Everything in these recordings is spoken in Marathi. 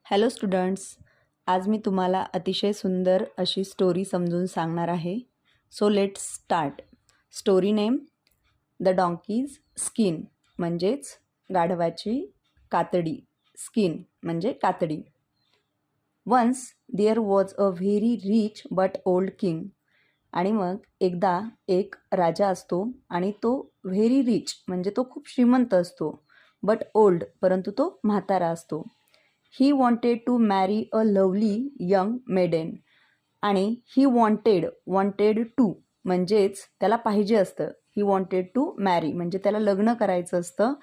हॅलो स्टुडंट्स, आज मी तुम्हाला अतिशय सुंदर अशी स्टोरी समजून सांगणार आहे. So let's start. Story name the donkey's skin, म्हणजेच गाढवाची कातडी. स्किन म्हणजे कातडी. Once there was a very rich but old king. आणि मग एकदा एक राजा असतो आणि तो व्हेरी रिच म्हणजे तो खूप श्रीमंत असतो, बट ओल्ड परंतु तो म्हातारा असतो. He wanted to marry a lovely young maiden. आणि ही वॉन्टेड टू म्हणजेच त्याला पाहिजे असतं. ही वॉन्टेड टू मॅरी म्हणजे त्याला लग्न करायचं असतं.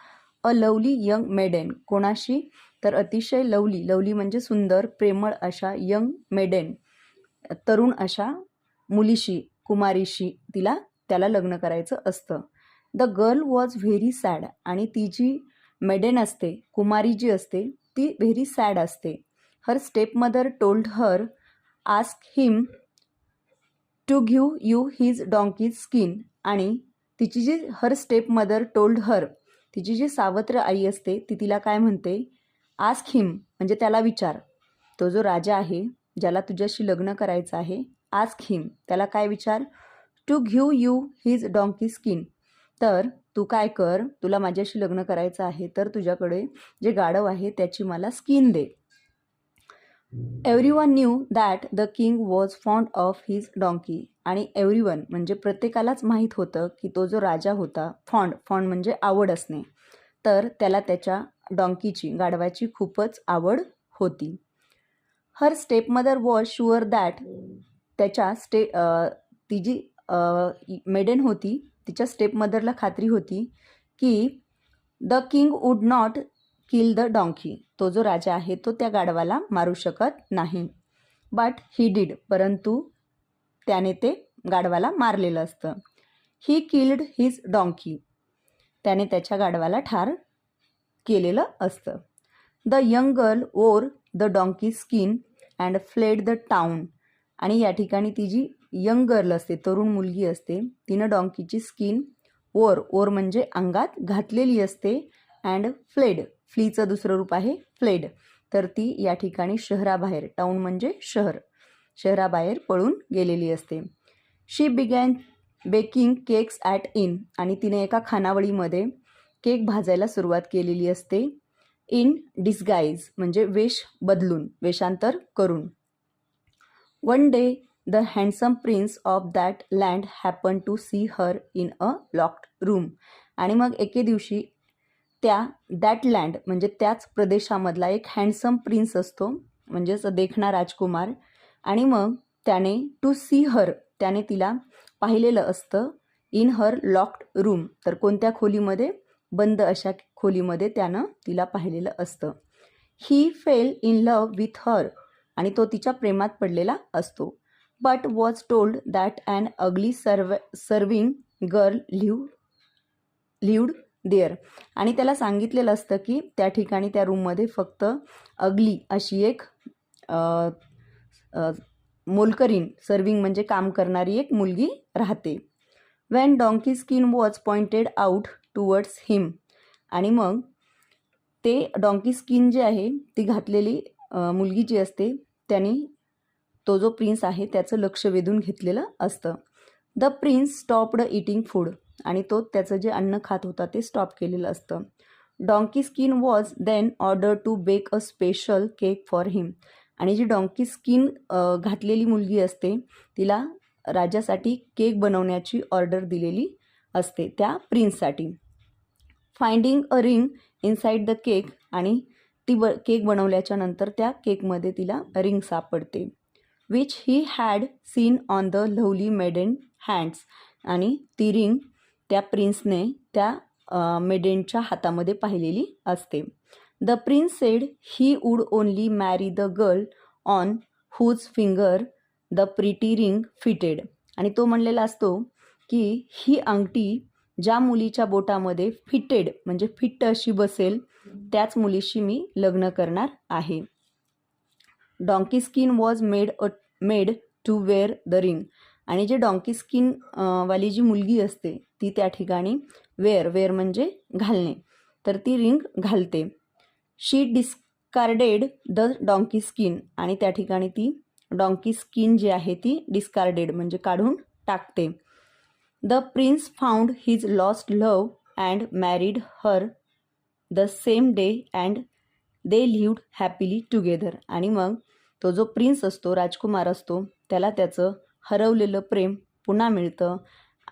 अ लवली यंग मेडेन कोणाशी? तर अतिशय लवली म्हणजे सुंदर, प्रेमळ अशा यंग मेडेन तरुण अशा मुलीशी, कुमारीशी त्याला लग्न करायचं असतं. The girl was very sad. आणि ती जी मेडेन असते, कुमारी जी असते, ती व्हेरी सॅड असते. Her stepmother told her ask him to give you his donkey's skin. आणि तिची जी हर स्टेपमदर टोल्ड हर, तिची जी सावत्र आई असते ती तिला काय म्हणते? आस्क हिम म्हणजे त्याला विचार. तो जो राजा आहे ज्याला तुझ्याशी लग्न करायचं आहे, आस्क हिम त्याला काय विचार? To give you his donkey skin. तर तू काय कर, तुला माझ्याशी लग्न करायचं आहे तर तुझ्याकडे जे गाढव आहे त्याची मला skin they. Everyone knew that the king was fond of his donkey. आणि एव्हरीवन म्हणजे प्रत्येकालाच माहीत होतं की तो जो राजा होता, फॉन्ड म्हणजे आवड असणे, तर त्याला त्याच्या डॉंकीची, गाढवाची खूपच आवड होती. हर स्टेपमदर वॉज शुअर दॅट त्याच्या ती जी मेडेन होती तिच्या स्टेपमदरला खात्री होती की the king would not kill the donkey. तो जो राजा आहे तो त्या गाढवाला मारू शकत नाही. बट ही डीड परंतु त्याने ते गाढवाला मारलेलं असतं. ही किल्ड हिज डॉंकी त्याने त्याच्या गाढवाला ठार केलेलं असतं. The young girl wore the donkey skin and fled the town. आणि या ठिकाणी ती जी यंग गर्ल असते, तरुण मुलगी असते, तिनं डॉंकीची स्किन ओर म्हणजे अंगात घातलेली असते. अँड फ्लीचं दुसरं रूप आहे फ्लेड. तर ती या ठिकाणी शहराबाहेर, टाउन म्हणजे शहर, शहराबाहेर पळून गेलेली असते. She began baking cakes at inn. आणि तिने एका खानावळीमध्ये केक भाजायला सुरुवात केलेली असते. इन डिस्गाईज म्हणजे वेशांतर करून. One day the handsome prince of that land happen to see her in a locked room. आणि मग एके दिवशी दॅट लँड म्हणजे त्याच प्रदेशामधला एक हँडसम प्रिन्स असतो, म्हणजेच देखणा राजकुमार. आणि मग त्याने टू सी हर त्याने तिला पाहिलेलं असतं. इन हर लॉक्ड रूम तर कोणत्या खोलीमध्ये? बंद अशा खोलीमध्ये त्यानं तिला पाहिलेलं असतं. He fell in love with her. आणि तो तिच्या प्रेमात पडलेला असतो. But was told that an ugly serving girl lived there. आणि त्याला सांगितलेलं असतं की त्या ठिकाणी त्या रूममध्ये फक्त अगली अशी एक मोलकरीण, सर्विंग म्हणजे काम करणारी एक मुलगी राहते. When donkey skin was pointed out towards him. आणि मग ते डॉंकी स्किन जे आहे ती घातलेली मुलगी जी असते त्यांनी तो जो प्रिन्स आहे त्याचं लक्ष वेधून घेतलेलं असतं. The prince stopped eating food. आणि तो त्याचं जे अन्न खात होता ते स्टॉप केलेलं असतं. Donkey skin was then order to bake a special cake for him. आणि जी डॉंकी स्किन घातलेली मुलगी असते तिला राजासाठी केक बनवण्याची ऑर्डर दिलेली असते त्या प्रिन्ससाठी. Finding a ring inside the cake. आणि ती केक बनवल्याच्या नंतर त्या केकमध्ये तिला रिंग सापडते. Which he had seen on the lovely maiden hands. आणि ती रिंग त्या प्रिन्सने त्या मेडेनच्या हातामध्ये पाहिलेली असते. The prince said he would only marry the girl on whose finger the pretty ring fitted. आणि तो म्हणलेला असतो की ही अंगठी ज्या मुलीच्या बोटामध्ये फिटेड म्हणजे फिट्ट अशी बसेल त्याच मुलीशी मी लग्न करणार आहे. Donkey skin was made to wear the ring. आणि जे डॉंकी स्किन वाली जी मुलगी असते ती त्या ठिकाणी वेअर म्हणजे घालणे, तर ती रिंग घालते. शी डिस्कार्डेड द डॉंकी स्किन, आणि त्या ठिकाणी ती डॉंकी स्किन जी आहे ती डिस्कार्डेड म्हणजे काढून टाकते. The prince found his lost love and married her the same day and they lived happily together. आणि मग तो जो प्रिन्स असतो, राजकुमार असतो, त्याला त्याचं हरवलेलं प्रेम पुन्हा मिळतं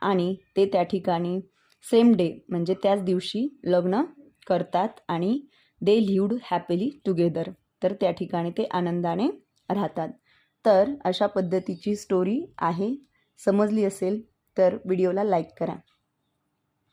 आणि ते त्या ठिकाणी सेम डे म्हणजे त्याच दिवशी लग्न करतात आणि दे लिव्ड हॅपीली टुगेदर, तर त्या ठिकाणी ते आनंदाने राहतात. तर अशा पद्धतीची स्टोरी आहे. समजली असेल तर व्हिडिओला लाईक करा.